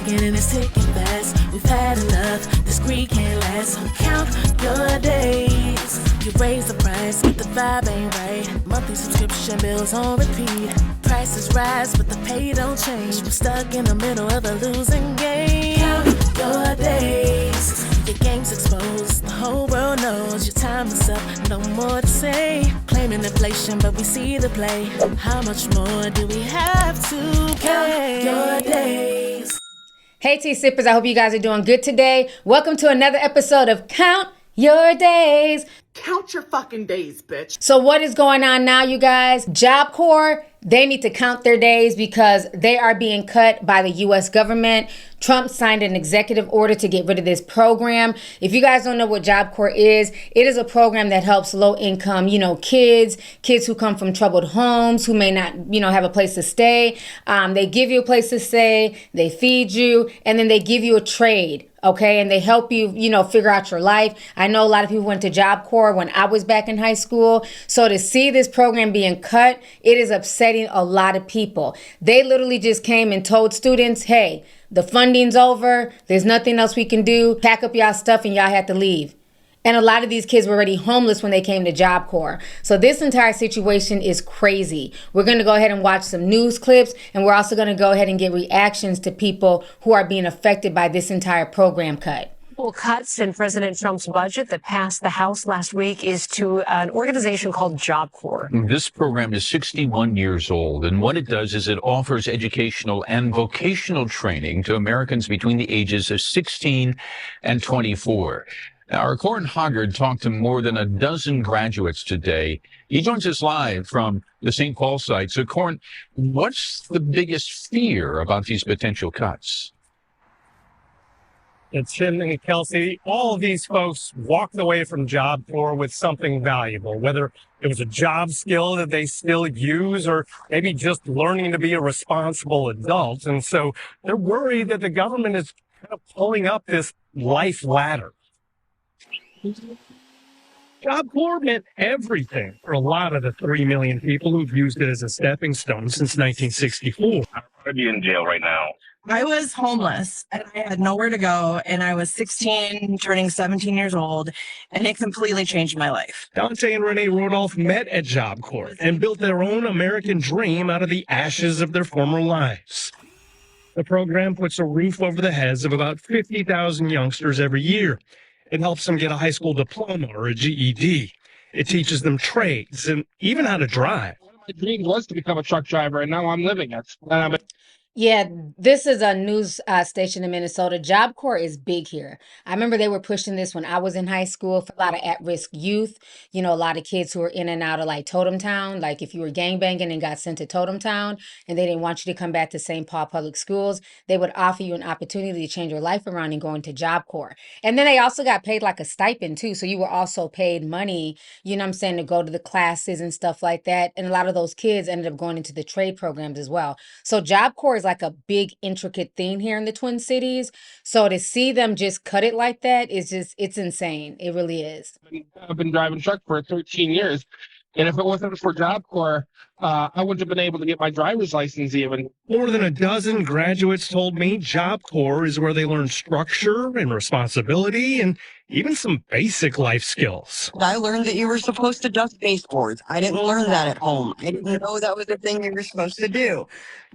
ticking and it's ticking fast. We've had enough, this greed can't last. So count your days. You raise the price, but the vibe ain't right. Monthly subscription bills on repeat. Prices rise, but the pay don't change. We're stuck in the middle of a losing game. Count your days. Your game's exposed, the whole world knows your time is up, no more to say. Claiming inflation, but we see the play. How much more do we have to pay? Count your days. Hey Tea Sippers, I hope you guys are doing good today. Welcome to another episode of Count Your Days. Count your fucking days, bitch. So what is going on now, you guys? Job Corps, they need to count their days because they are being cut by the U.S. government. Trump signed an executive order to get rid of this program. If you guys don't know what Job Corps is, it is a program that helps low income, kids who come from troubled homes, who may not, have a place to stay. They give you a place to stay, they feed you, and then they give you a trade. Okay, and they help you, figure out your life. I know a lot of people went to Job Corps when I was back in high school. So to see this program being cut, it is upsetting a lot of people. They literally just came and told students, hey, the funding's over. There's nothing else we can do. Pack up y'all stuff and y'all have to leave. And a lot of these kids were already homeless when they came to Job Corps. So this entire situation is crazy. We're going to go ahead and watch some news clips, and we're also going to go ahead and get reactions to people who are being affected by this entire program cut. Cuts in President Trump's budget that passed the House last week is to an organization called Job Corps. This program is 61 years old, and what it does is it offers educational and vocational training to Americans between the ages of 16 and 24. Now, our Corin Hoggard talked to more than a dozen graduates today. He joins us live from the St. Paul site. So, Corin, what's the biggest fear about these potential cuts? It's Tim and Kelsey. All of these folks walked away from Job Corps with something valuable, whether it was a job skill that they still use or maybe just learning to be a responsible adult. And so they're worried that the government is kind of pulling up this life ladder. Job Corps meant everything for a lot of the 3 million people who've used it as a stepping stone since 1964. I'm going to be in jail right now. I was homeless and I had nowhere to go, and I was 16, turning 17 years old, and it completely changed my life. Dante and Renee Rodolph met at Job Corps and built their own American dream out of the ashes of their former lives. The program puts a roof over the heads of about 50,000 youngsters every year. It helps them get a high school diploma or a GED. It teaches them trades and even how to drive. One of my dreams was to become a truck driver, and now I'm living it. Yeah, this is a news station in Minnesota. Job Corps is big here. I remember they were pushing this when I was in high school for a lot of at-risk youth. A lot of kids who were in and out of like Totem Town. Like if you were gangbanging and got sent to Totem Town and they didn't want you to come back to St. Paul Public Schools, they would offer you an opportunity to change your life around and go into Job Corps. And then they also got paid like a stipend too. So you were also paid money, to go to the classes and stuff like that. And a lot of those kids ended up going into the trade programs as well. So Job Corps is like a big intricate thing here in the Twin Cities. So to see them just cut it like that is it's insane. It really is. I've been driving truck for 13 years. And if it wasn't for Job Corps, I wouldn't have been able to get my driver's license even. More than a dozen graduates told me Job Corps is where they learn structure and responsibility and even some basic life skills. I learned that you were supposed to dust baseboards. I didn't learn that at home. I didn't know that was a thing you were supposed to do.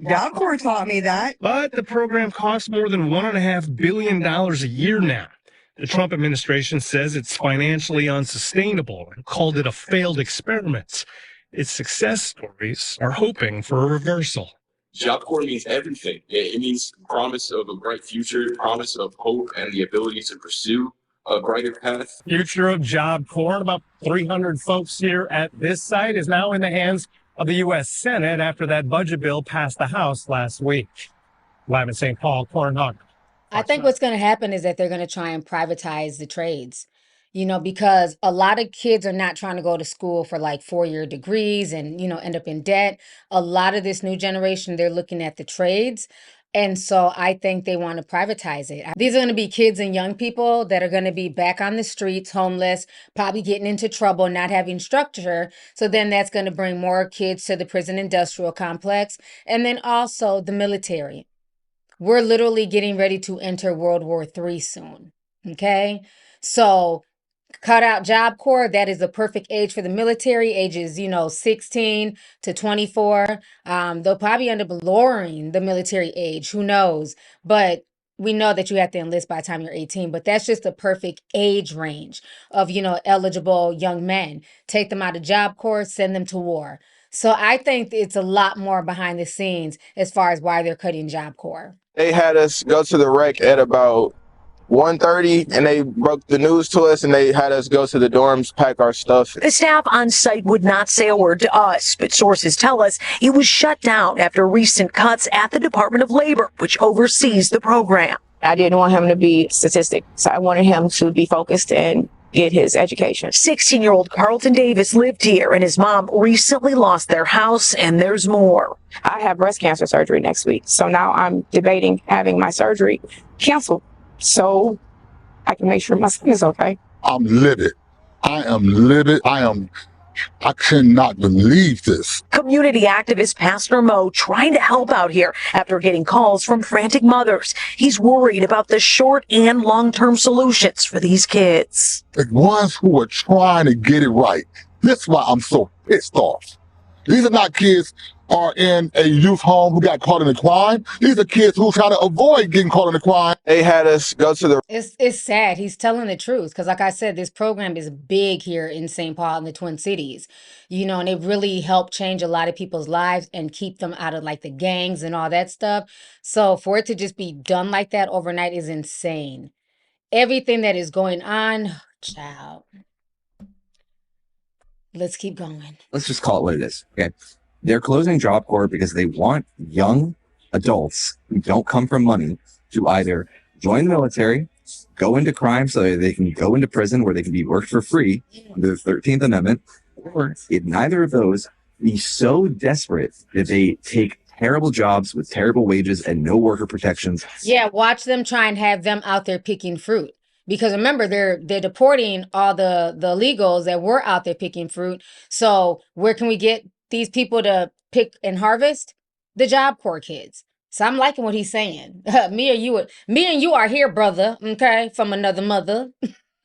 Job Corps taught me that. But the program costs more than $1.5 billion a year now. The Trump administration says it's financially unsustainable and called it a failed experiment. Its success stories are hoping for a reversal. Job Corps means everything. It means promise of a bright future, promise of hope, and the ability to pursue a brighter path. Future of Job Corps, about 300 folks here at this site, is now in the hands of the U.S. Senate after that budget bill passed the House last week. Live in St. Paul, Corin Hoggard. I think what's going to happen is that they're going to try and privatize the trades, because a lot of kids are not trying to go to school for like 4-year degrees and, end up in debt. A lot of this new generation, they're looking at the trades. And so I think they want to privatize it. These are going to be kids and young people that are going to be back on the streets, homeless, probably getting into trouble, not having structure. So then that's going to bring more kids to the prison industrial complex and then also the military. We're literally getting ready to enter World War III soon. Okay. So cut out Job Corps. That is the perfect age for the military, ages, 16 to 24. They'll probably end up lowering the military age. Who knows? But we know that you have to enlist by the time you're 18, but that's just the perfect age range of, eligible young men. Take them out of Job Corps, send them to war. So I think it's a lot more behind the scenes as far as why they're cutting Job Corps. They had us go to the wreck at about 1:30, and they broke the news to us, and they had us go to the dorms, pack our stuff. The staff on site would not say a word to us, but sources tell us it was shut down after recent cuts at the Department of Labor, which oversees the program. I didn't want him to be statistic, so I wanted him to be focused and get his education. 16-year-old Carlton Davis lived here, and his mom recently lost their house, and there's more. I have breast cancer surgery next week, so now I'm debating having my surgery canceled so I can make sure my son is okay. I'm livid. I am livid. I cannot believe this. Community activist Pastor Mo trying to help out here after getting calls from frantic mothers. He's worried about the short and long-term solutions for these kids. The ones who are trying to get it right. This is why I'm so pissed off. These are not kids who are in a youth home who got caught in a crime. These are kids who try to avoid getting caught in a crime. They had us go to the... It's sad. He's telling the truth because, like I said, this program is big here in St. Paul in the Twin Cities, and it really helped change a lot of people's lives and keep them out of like the gangs and all that stuff. So for it to just be done like that overnight is insane. Everything that is going on, child. Let's keep going. Let's just call it what it is. Okay. They're closing Job Corps because they want young adults who don't come from money to either join the military, go into crime so that they can go into prison where they can be worked for free under the 13th Amendment, or if neither of those, be so desperate that they take terrible jobs with terrible wages and no worker protections. Yeah, watch them try and have them out there picking fruit. Because remember, they're deporting all the illegals that were out there picking fruit. So where can we get these people to pick and harvest? The Job Corps kids. So I'm liking what he's saying. Me and you are here, brother. Okay, from another mother.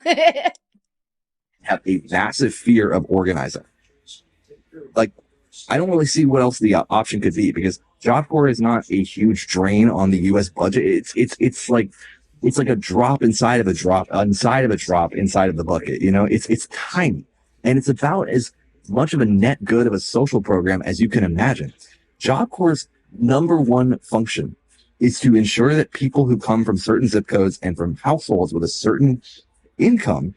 Have a massive fear of organizing. Like, I don't really see what else the option could be, because Job Corps is not a huge drain on the U.S. budget. It's like a drop inside of a drop inside of a drop inside of the bucket. It's tiny, and it's about as much of a net good of a social program as you can imagine. Job Corps' number one function is to ensure that people who come from certain zip codes and from households with a certain income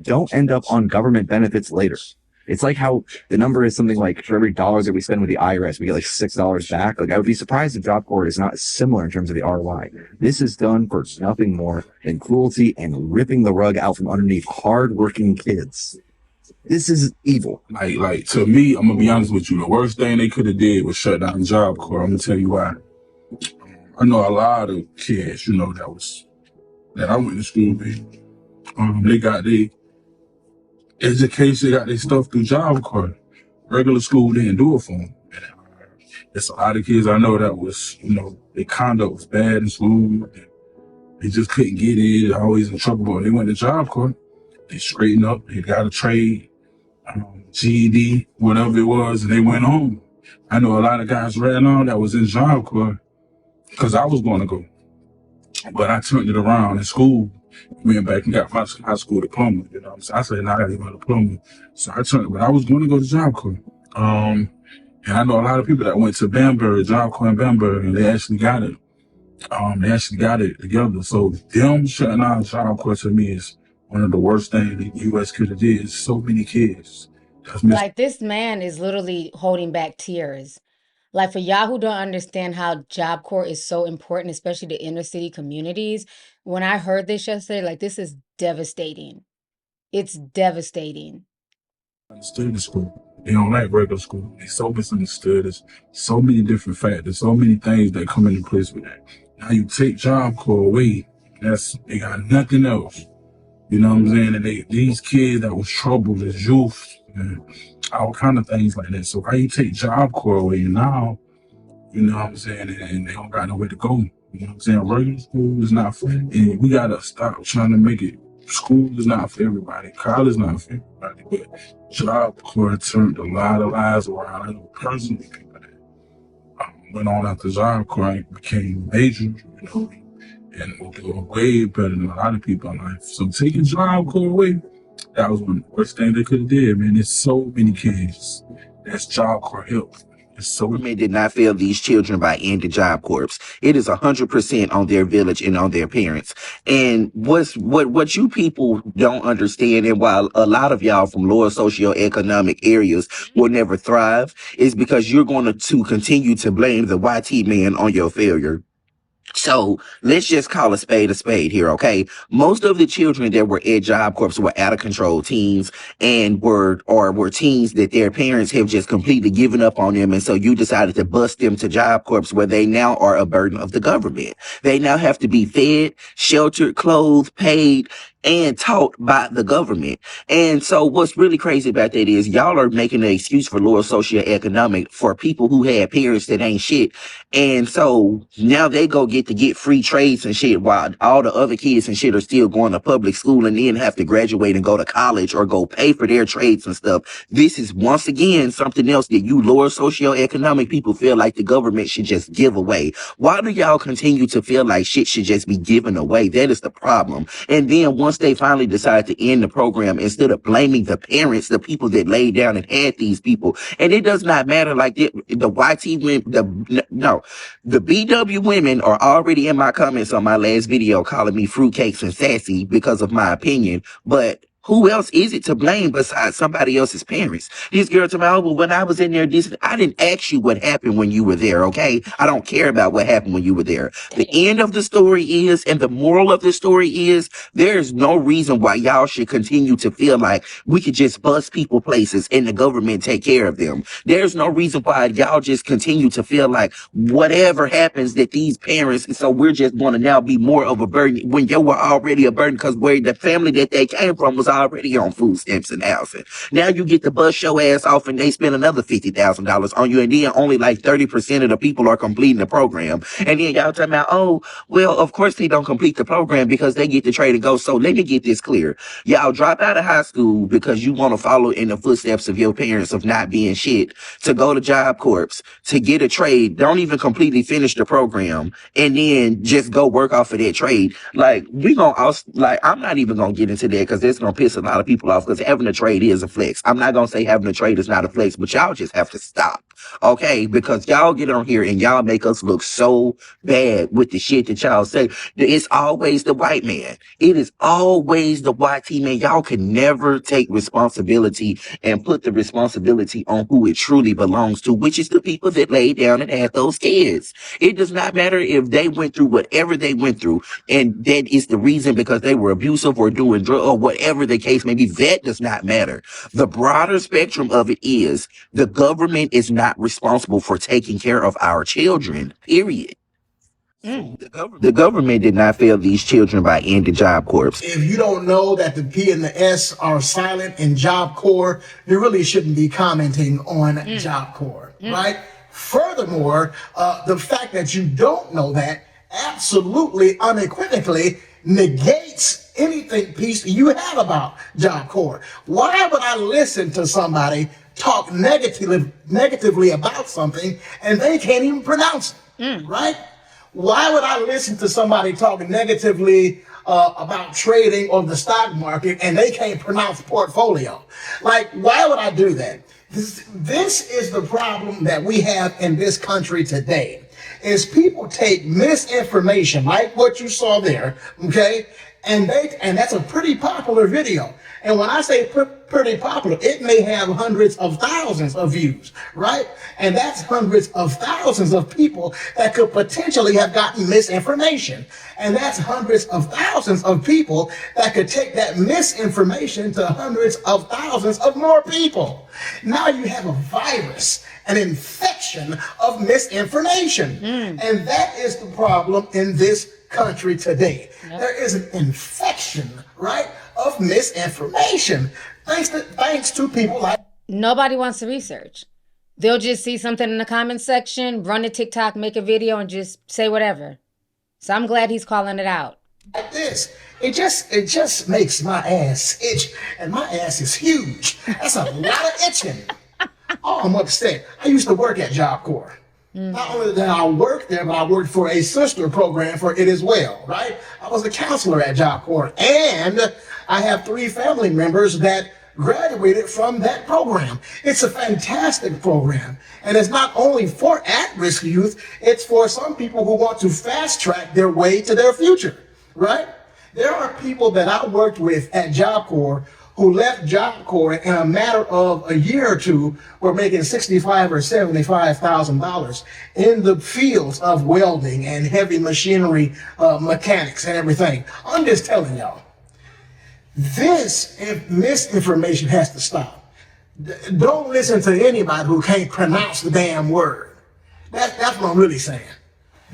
don't end up on government benefits later. It's like how the number is something like for every dollar that we spend with the IRS, we get like $6 back. Like, I would be surprised if Job Corps is not similar in terms of the ROI. This is done for nothing more than cruelty and ripping the rug out from underneath hardworking kids. This is evil. Like to me, I'm gonna be honest with you. The worst thing they could have did was shut down Job Corps. I'm gonna tell you why. I know a lot of kids, that I went to school with. They got their education, they got their stuff through Job Corps. Regular school didn't do it for them. There's a lot of kids I know that was, their conduct was bad in school. They just couldn't get in, always in trouble. But they went to Job Corps. They straightened up. They got a trade, GED, whatever it was, and they went home. I know a lot of guys right now that was in Job Corps because I was going to go. But I turned it around in school, went back and got my high school diploma. So I said, I got my diploma. So I turned, but I was going to go to Job Corps. And I know a lot of people that went to Bamberg, Job Corps in Bamberg, and they actually got it. They actually got it together. So them shutting down Job Corps to me is one of the worst things the U.S. could have did. So many kids. Like, this man is literally holding back tears. Like, for y'all who don't understand how Job Corps is so important, especially to inner city communities, when I heard this yesterday, like, this is devastating. It's devastating. Understood in school. They don't like regular school. They so misunderstood. There's so many different factors, so many things that come into place with that. Now you take Job Corps away, they got nothing else. You know what I'm saying? And these kids that was troubled as youth and all kind of things like that. So how you take Job Corps away, and now You know what I'm saying? And they don't got nowhere to go. You know what I'm saying? Regular school is not for, and we gotta stop trying to make it. School is not for everybody. College is not for everybody. But Job Corps turned a lot of lives around. I know personally people that went on after Job Corps and became major, you know, and doing way better than a lot of people in life. So taking Job Corps away, that was one of the worst things they could have did, man. There's so many kids that's Job Corps help. Government did not fail these children by ending Job Corps. It is 100% on their village and on their parents. And what you people don't understand, and while a lot of y'all from lower socioeconomic areas will never thrive, is because you're going to continue to blame the YT man on your failure. So let's just call a spade here, okay? Most of the children that were at Job Corps were out of control teens and were teens that their parents have just completely given up on them. And so you decided to bust them to Job Corps where they now are a burden of the government. They now have to be fed, sheltered, clothed, paid, and taught by the government. And so what's really crazy about that is y'all are making an excuse for lower socioeconomic for people who had parents that ain't shit. And so now they get free trades and shit while all the other kids and shit are still going to public school and then have to graduate and go to college or go pay for their trades and stuff. This is once again something else that you lower socioeconomic people feel like the government should just give away. Why do y'all continue to feel like shit should just be given away? That is the problem. And then once they finally decide to end the program, instead of blaming the parents, the people that laid down and had these people, and it does not matter, like the YT women, the BW women are already in my comments on my last video calling me fruitcakes and sassy because of my opinion, but who else is it to blame besides somebody else's parents? This girl told me, oh, well, when I was in there, I didn't ask you what happened when you were there, okay? I don't care about what happened when you were there. The end of the story is, and the moral of the story is, there's no reason why y'all should continue to feel like we could just bust people places and the government take care of them. There's no reason why y'all just continue to feel like whatever happens that these parents, so we're just going to now be more of a burden when you were already a burden because where the family that they came from was already on food stamps and housing. Now you get to bust your ass off and they spend another $50,000 on you, and then only like 30% of the people are completing the program. And then y'all talking about, oh, well, of course they don't complete the program because they get to trade and go. So let me get this clear. Y'all drop out of high school because you want to follow in the footsteps of your parents of not being shit, to go to Job Corps, to get a trade, don't even completely finish the program, and then just go work off of that trade. Like, I'm not even going to get into that because it's going to piss a lot of people off because having a trade is a flex. I'm not going to say having a trade is not a flex, but y'all just have to stop, okay? Because y'all get on here and y'all make us look so bad with the shit that y'all say. It's always the white man. It is always the YT man. Y'all can never take responsibility and put the responsibility on who it truly belongs to, which is the people that laid down and had those kids. It does not matter if they went through whatever they went through, and that is the reason because they were abusive or doing drugs or whatever the case may be. That does not matter. The broader spectrum of it is the government is not responsible for taking care of our children, period. The government did not fail these children by ending Job Corps. If you don't know that the P and the S are silent in Job Corps, you really shouldn't be commenting on Job Corps, right? Furthermore, the fact that you don't know that absolutely unequivocally negates anything piece you have about Job Corps. Why would I listen to somebody talk negatively about something and they can't even pronounce it, right? Why would I listen to somebody talk negatively about trading on the stock market and they can't pronounce portfolio? Like, why would I do that? This is the problem that we have in this country today, is people take misinformation, like what you saw there, okay? And that's a pretty popular video. And when I say pretty popular, it may have hundreds of thousands of views, right? And that's hundreds of thousands of people that could potentially have gotten misinformation. And that's hundreds of thousands of people that could take that misinformation to hundreds of thousands of more people. Now you have a virus, an infection of misinformation. And that is the problem in this country today. There is an infection, right, of misinformation. Thanks to people like... Nobody wants to research. They'll just see something in the comment section, run to TikTok, make a video, and just say whatever. So I'm glad he's calling it out. Like this, it just makes my ass itch, and my ass is huge. That's a lot of itching. Oh, I'm upset. I used to work at Job Corps. Not only did I work there, but I worked for a sister program for it as well, right? I was a counselor at Job Corps, and I have 3 family members that graduated from that program. It's a fantastic program, and it's not only for at-risk youth, it's for some people who want to fast-track their way to their future, right? There are people that I worked with at Job Corps who left Job Corps in a matter of a year or two were making $65,000 or $75,000 in the fields of welding and heavy machinery mechanics and everything. I'm just telling y'all, this misinformation has to stop. Don't listen to anybody who can't pronounce the damn word. That's what I'm really saying.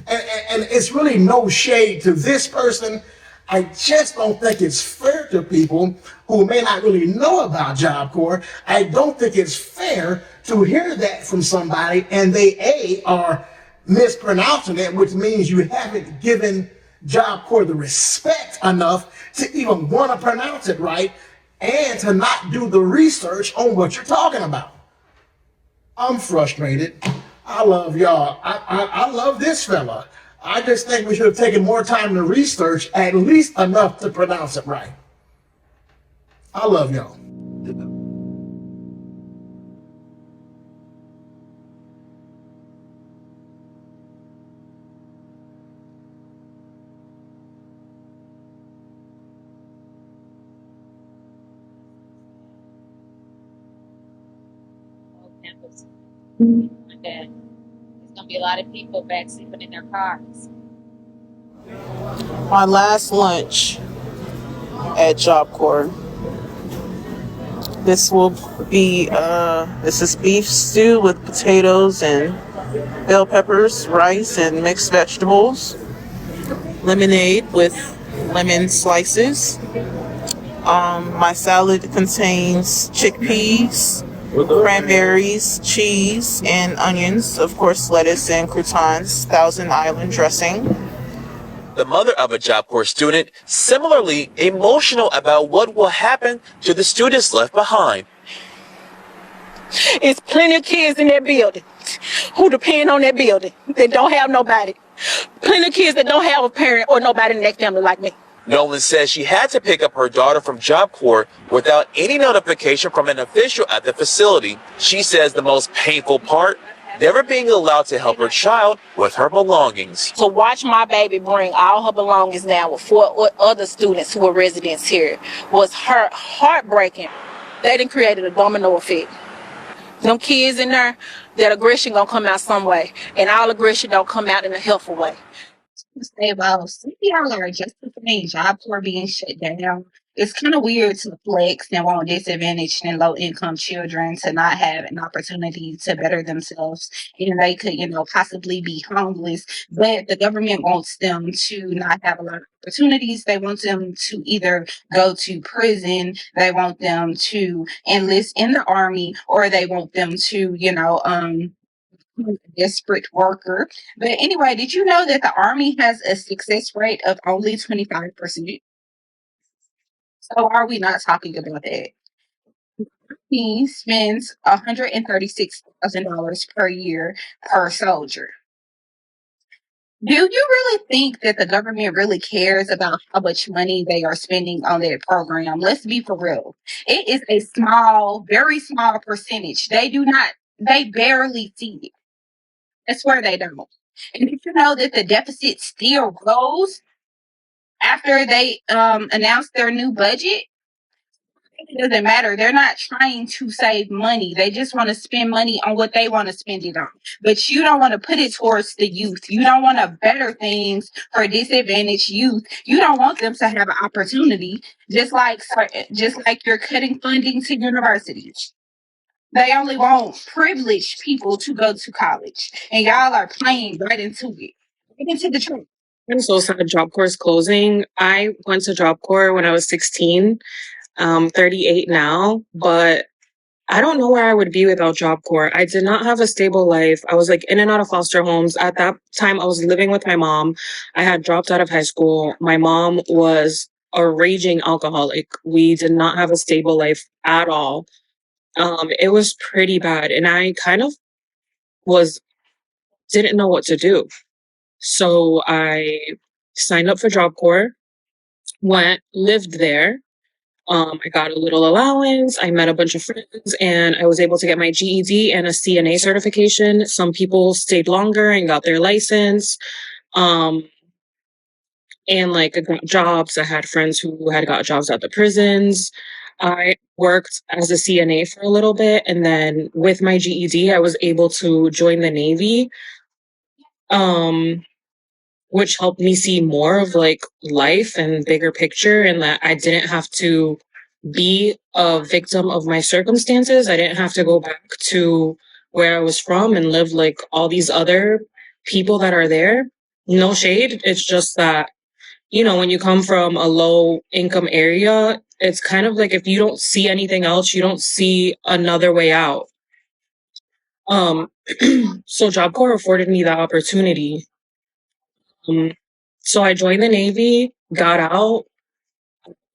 And it's really no shade to this person. I just don't think it's fair to people who may not really know about Job Corps. I don't think it's fair to hear that from somebody and they are mispronouncing it, which means you haven't given Job Corps the respect enough to even want to pronounce it right and to not do the research on what you're talking about. I'm frustrated. I love y'all. I love this fella. I just think we should have taken more time to research, at least enough to pronounce it right. I love y'all. There's gonna be a lot of people back sleeping in their cars. My last lunch at Job Corps. This will be this is beef stew with potatoes and bell peppers, rice, and mixed vegetables. Lemonade with lemon slices. My salad contains chickpeas, cranberries, cheese, and onions. Of course, lettuce and croutons. Thousand Island dressing. The mother of a Job Corps student similarly emotional about what will happen to the students left behind. It's plenty of kids in that building who depend on that building that don't have nobody. Plenty of kids that don't have a parent or nobody in their family like me. Nolan says she had to pick up her daughter from Job Corps without any notification from an official at the facility. She says the most painful part, never being allowed to help her child with her belongings. To watch my baby bring all her belongings down with 4 other students who were residents here was heartbreaking. They done created a domino effect. Them kids in there, that aggression gonna come out some way, and all aggression don't come out in a helpful way. Say, well, some y'all are justifying Job Corps being shut down. It's kind of weird to flex and want disadvantaged and low income children to not have an opportunity to better themselves. And they could, possibly be homeless, but the government wants them to not have a lot of opportunities. They want them to either go to prison, they want them to enlist in the army, or they want them to, desperate worker. But anyway, did you know that the Army has a success rate of only 25%? So are we not talking about that? He spends $136,000 per year per soldier. Do you really think that the government really cares about how much money they are spending on that program? Let's be for real. It is a small, very small percentage. They barely see it. I swear they don't. And did you know that the deficit still grows after they announce their new budget? It doesn't matter. They're not trying to save money. They just want to spend money on what they want to spend it on. But you don't want to put it towards the youth. You don't want to better things for disadvantaged youth. You don't want them to have an opportunity, just like you're cutting funding to universities. They only want privileged people to go to college, and y'all are playing right into it, right into the truth. I'm so sad Job Corps is closing. I went to Job Corps when I was 16, 38 now, but I don't know where I would be without Job Corps. I did not have a stable life. I was like in and out of foster homes. At that time, I was living with my mom. I had dropped out of high school. My mom was a raging alcoholic. We did not have a stable life at all. It was pretty bad. And I kind of didn't know what to do. So I signed up for Job Corps, lived there. I got a little allowance. I met a bunch of friends and I was able to get my GED and a CNA certification. Some people stayed longer and got their license. And like I got jobs. I had friends who had got jobs at the prisons. I worked as a CNA for a little bit. And then with my GED, I was able to join the Navy. Which helped me see more of like life and bigger picture, and that I didn't have to be a victim of my circumstances. I didn't have to go back to where I was from and live like all these other people that are there. No shade. It's just that, when you come from a low income area, it's kind of like if you don't see anything else, you don't see another way out. So Job Corps afforded me that opportunity. So I joined the Navy, got out,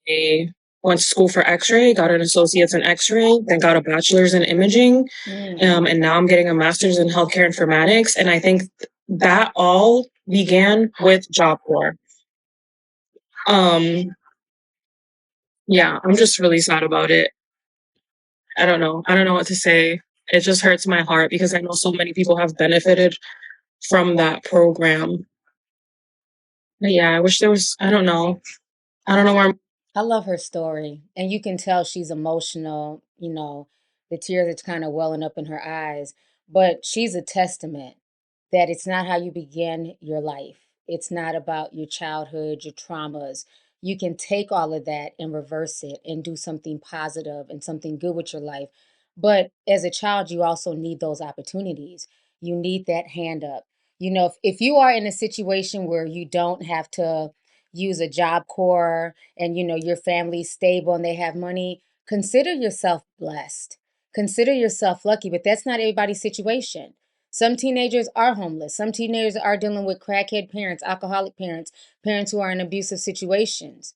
I went to school for X-ray, got an associate's in X-ray, then got a bachelor's in imaging, and now I'm getting a master's in healthcare informatics. And I think that all began with Job Corps. Yeah, I'm just really sad about it. I don't know what to say. It just hurts my heart because I know so many people have benefited from that program. But yeah, I wish there was, I don't know where I love her story. And you can tell she's emotional, the tears are kind of welling up in her eyes. But she's a testament that it's not how you begin your life. It's not about your childhood, your traumas. You can take all of that and reverse it and do something positive and something good with your life. But as a child, you also need those opportunities. You need that hand up. If you are in a situation where you don't have to use a Job Corps and your family's stable and they have money, consider yourself blessed. Consider yourself lucky, but that's not everybody's situation. Some teenagers are homeless. Some teenagers are dealing with crackhead parents, alcoholic parents, parents who are in abusive situations,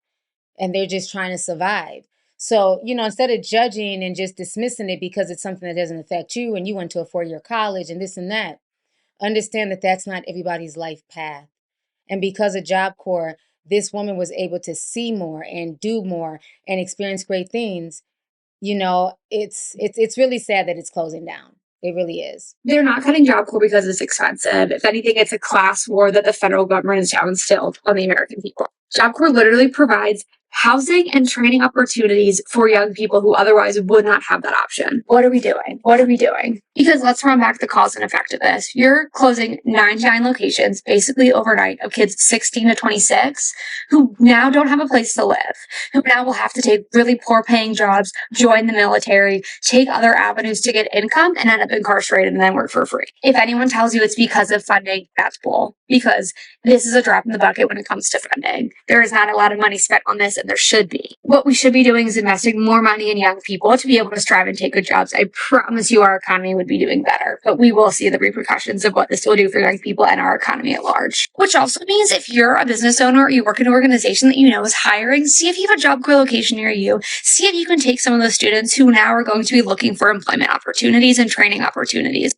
and they're just trying to survive. So, instead of judging and just dismissing it because it's something that doesn't affect you and you went to a 4-year college and this and that, understand that that's not everybody's life path. And because of Job Corps, this woman was able to see more and do more and experience great things. It's really sad that it's closing down. It really is. They're not cutting Job Corps because it's expensive. If anything, it's a class war that the federal government has now instilled on the American people. Job Corps literally provides housing and training opportunities for young people who otherwise would not have that option. What are we doing? What are we doing? Because let's run back the cause and effect of this. You're closing 99 locations, basically overnight, of kids 16 to 26 who now don't have a place to live, who now will have to take really poor paying jobs, join the military, take other avenues to get income, and end up incarcerated and then work for free. If anyone tells you it's because of funding, that's bull. Because this is a drop in the bucket when it comes to funding. There is not a lot of money spent on this, and there should be. What we should be doing is investing more money in young people to be able to strive and take good jobs. I promise you our economy would be doing better, but we will see the repercussions of what this will do for young people and our economy at large. Which also means if you're a business owner or you work in an organization that you know is hiring, see if you have a Job Corps location near you. See if you can take some of those students who now are going to be looking for employment opportunities and training opportunities.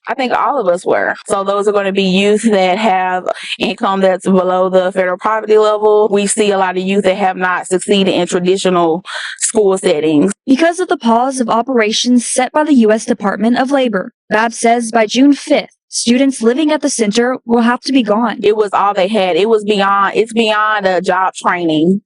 I think all of us were. So those are going to be youth that have income that's below the federal poverty level. We see a lot of youth that have not succeeded in traditional school settings. Because of the pause of operations set by the U.S. Department of Labor, BAB says by June 5th, students living at the center will have to be gone. It was all they had. It's beyond a job training.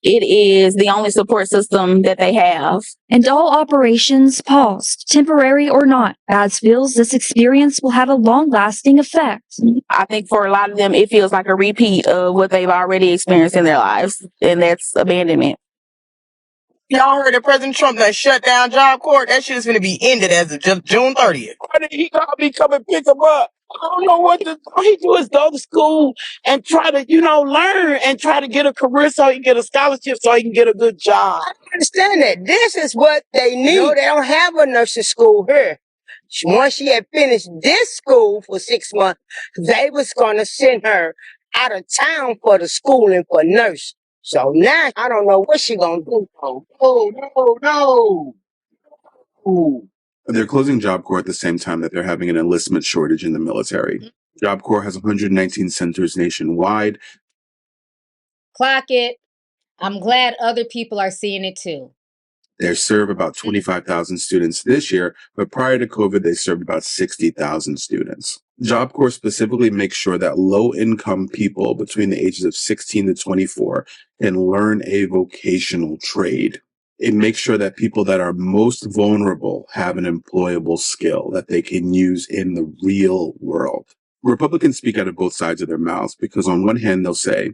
It is the only support system that they have. And all operations paused, temporary or not. BADS feels this experience will have a long-lasting effect. I think for a lot of them, it feels like a repeat of what they've already experienced in their lives, and that's abandonment. Y'all heard that President Trump done shut down Job Corps? That shit is gonna be ended as of just June 30th. Why did he call me come and pick him up? I don't know what to. All he do is go to school and try to, learn and try to get a career so he can get a scholarship so he can get a good job. I don't understand that. This is what they need. No, they don't have a nursing school here. Once she had finished this school for 6 months, they was gonna send her out of town for the schooling for nurse. So now I don't know what she gonna do. Oh, no. Ooh. They're closing Job Corps at the same time that they're having an enlistment shortage in the military. Job Corps has 119 centers nationwide. Clock it. I'm glad other people are seeing it too. They serve about 25,000 students this year, but prior to COVID, they served about 60,000 students. Job Corps specifically makes sure that low-income people between the ages of 16 to 24 can learn a vocational trade. It makes sure that people that are most vulnerable have an employable skill that they can use in the real world. Republicans speak out of both sides of their mouths because on one hand, they'll say,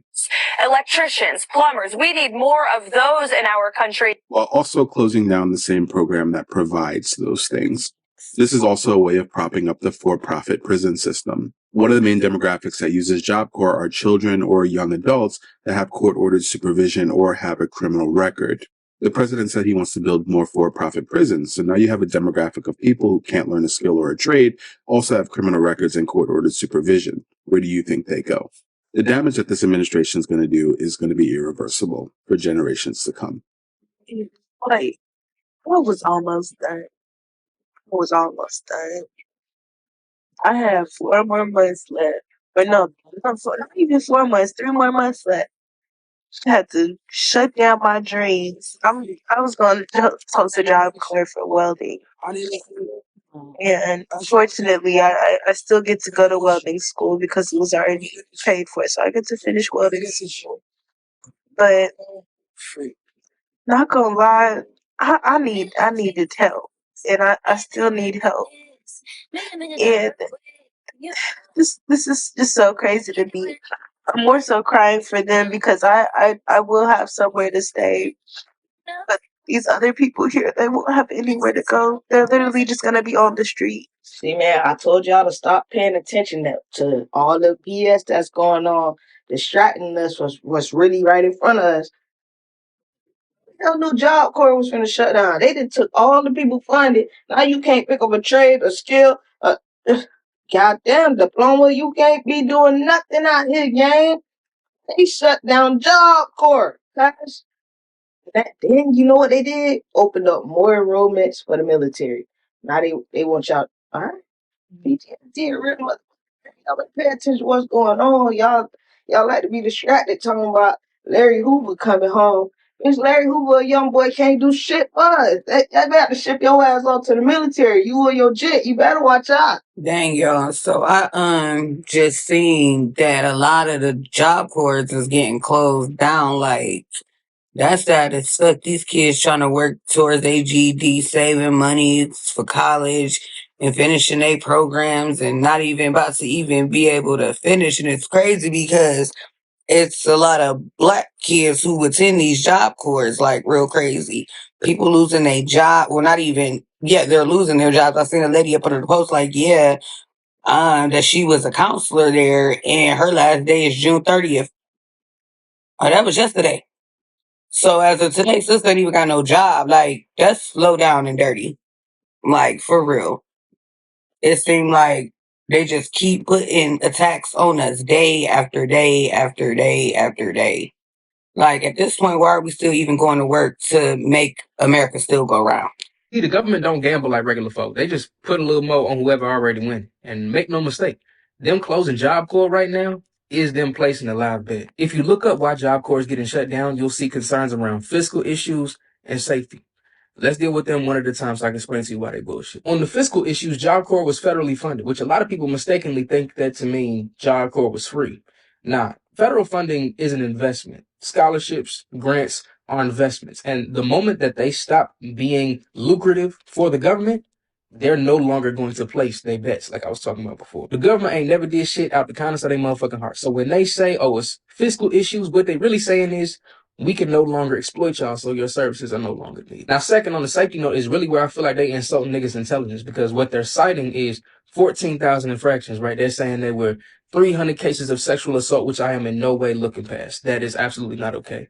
electricians, plumbers, we need more of those in our country, while also closing down the same program that provides those things. This is also a way of propping up the for-profit prison system. One of the main demographics that uses Job Corps are children or young adults that have court-ordered supervision or have a criminal record. The president said he wants to build more for-profit prisons, so now you have a demographic of people who can't learn a skill or a trade, also have criminal records and court-ordered supervision. Where do you think they go? The damage that this administration is going to do is going to be irreversible for generations to come. Like, I was almost done. I have 4 more months left. But no, not even 4 months, 3 more months left. I had to shut down my dreams. I was going to post a Job Corps for welding. And unfortunately, I still get to go to welding school because it was already paid for. So I get to finish welding school. But not gonna lie, I needed help. And I still need help. And this is just so crazy to me. I'm more so crying for them because I will have somewhere to stay. But these other people here, they won't have anywhere to go. They're literally just gonna be on the street. See, man, I told y'all to stop paying attention to all the BS that's going on, distracting us what's really right in front of us. No new Job Corps was finna shut down. They done took all the people funded. Now you can't pick up a trade, a skill, goddamn diploma. You can't be doing nothing out here, gang. They shut down Job Corps, guys. Then you know what they did? Opened up more enrollments for the military. Now they want y'all. All right, PTSD, real mother. Y'all better pay attention to what's going on. Y'all like to be distracted talking about Larry Hoover coming home. It's Larry Hoover, a young boy, can't do shit for us. They better ship your ass off to the military. You or your jet, you better watch out. Dang, y'all. So I just seen that a lot of the Job Corps is getting closed down. Like, that's sad as fuck. These kids trying to work towards their GED, saving money for college and finishing their programs and not even about to even be able to finish. And it's crazy because it's a lot of black kids who attend these Job Corps, like real crazy. People losing their job. Well, not even, yeah, they're losing their jobs. I seen a lady up under the post like, yeah, that she was a counselor there and her last day is June 30th. Oh, that was yesterday. So as of today, sister ain't even got no job. Like, that's low down and dirty. Like, for real. It seemed like they just keep putting attacks on us day after day after day after day. Like, at this point, why are we still even going to work to make America still go round? See, the government don't gamble like regular folk. They just put a little more on whoever already win. And make no mistake, them closing Job Corps right now is them placing a live bet. If you look up why Job Corps is getting shut down, you'll see concerns around fiscal issues and safety. Let's deal with them one at a time so I can explain to you why they bullshit. On the fiscal issues, Job Corps was federally funded, which a lot of people mistakenly think that to mean Job Corps was free. Nah, federal funding is an investment. Scholarships, grants are investments. And the moment that they stop being lucrative for the government, they're no longer going to place their bets like I was talking about before. The government ain't never did shit out the kindness of their motherfucking heart. So when they say, oh, it's fiscal issues, what they really saying is, we can no longer exploit y'all, so your services are no longer needed. Now, second, on the safety note, is really where I feel like they insult niggas' intelligence, because what they're citing is 14,000 infractions, right? They're saying there were 300 cases of sexual assault, which I am in no way looking past. That is absolutely not okay.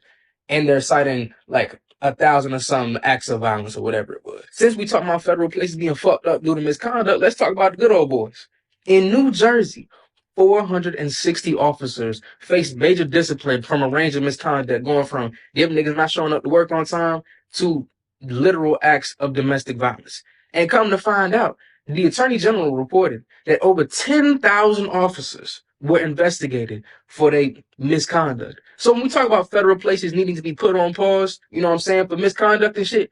And they're citing like 1,000 or some acts of violence or whatever it was. Since we talking about federal places being fucked up due to misconduct, let's talk about the good old boys. In New Jersey, 460 officers faced major discipline from a range of misconduct, going from them niggas not showing up to work on time to literal acts of domestic violence. And come to find out, the Attorney General reported that over 10,000 officers were investigated for their misconduct. So when we talk about federal places needing to be put on pause, you know what I'm saying, for misconduct and shit,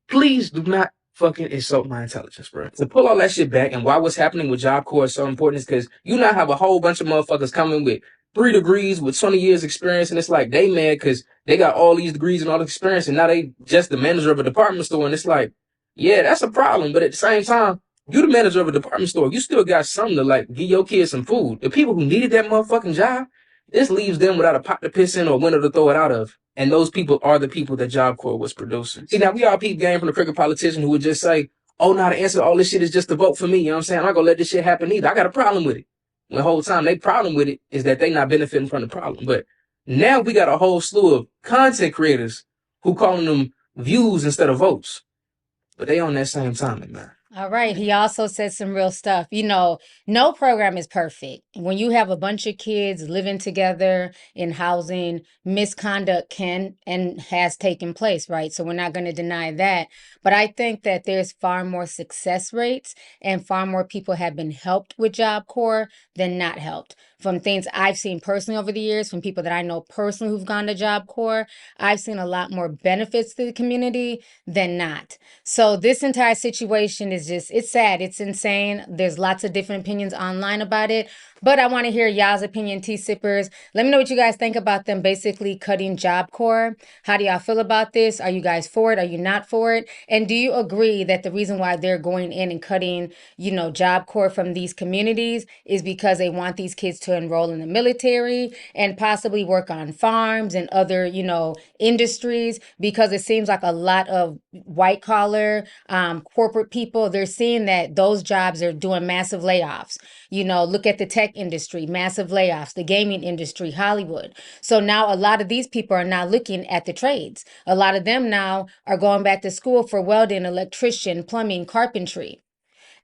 please do not fucking insult my intelligence, bro. To pull all that shit back, and why what's happening with Job Corps is so important is because you now have a whole bunch of motherfuckers coming with 3 degrees with 20 years experience, and it's like they mad because they got all these degrees and all this experience, and now they just the manager of a department store, and it's like, yeah, that's a problem, but at the same time, you the manager of a department store, you still got something to like give your kids some food. The people who needed that motherfucking job, this leaves them without a pot to piss in or a window to throw it out of. And those people are the people that Job Corps was producing. See, now we all peep game from the crooked politician who would just say, oh, now the answer to all this shit is just to vote for me. You know what I'm saying? I'm not going to let this shit happen either. I got a problem with it. When the whole time they problem with it is that they not benefiting from the problem. But now we got a whole slew of content creators who calling them views instead of votes. But they on that same timing, man. All right. He also said some real stuff. You know, no program is perfect. When you have a bunch of kids living together in housing, misconduct can and has taken place, right? So we're not going to deny that. But I think that there's far more success rates and far more people have been helped with Job Corps than not helped. From things I've seen personally over the years, from people that I know personally who've gone to Job Corps, I've seen a lot more benefits to the community than not. So this entire situation is just, it's sad. It's insane. There's lots of different opinions online about it. But I want to hear y'all's opinion, tea sippers. Let me know what you guys think about them basically cutting Job Corps. How do y'all feel about this? Are you guys for it? Are you not for it? And do you agree that the reason why they're going in and cutting, you know, Job Corps from these communities is because they want these kids to enroll in the military and possibly work on farms and other, you know, industries? Because it seems like a lot of white collar corporate people, they're seeing that those jobs are doing massive layoffs. You know, look at the tech industry, massive layoffs, the gaming industry, Hollywood. So now a lot of these people are now looking at the trades. A lot of them now are going back to school for welding, electrician, plumbing, carpentry.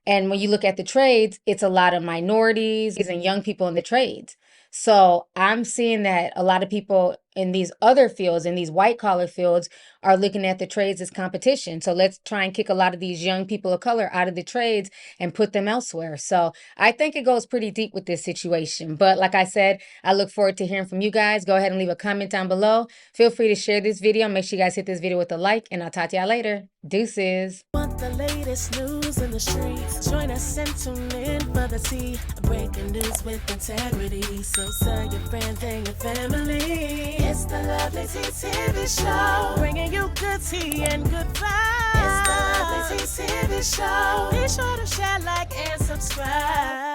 And when you look at the trades, it's a lot of minorities and young people in the trades. So I'm seeing that a lot of people in these other fields, in these white collar fields, are looking at the trades as competition. So let's try and kick a lot of these young people of color out of the trades and put them elsewhere. So I think it goes pretty deep with this situation. But like I said, I look forward to hearing from you guys. Go ahead and leave a comment down below. Feel free to share this video. Make sure you guys hit this video with a like, and I'll talk to y'all later. Deuces. Want the latest news in the streets? Join us and tune in for the tea. Breaking news with integrity. So tell your friends and your family. It's the Lovelyti TV show, bringing you good tea and good vibes. It's the Lovelyti TV show. Be sure to share, like, and subscribe.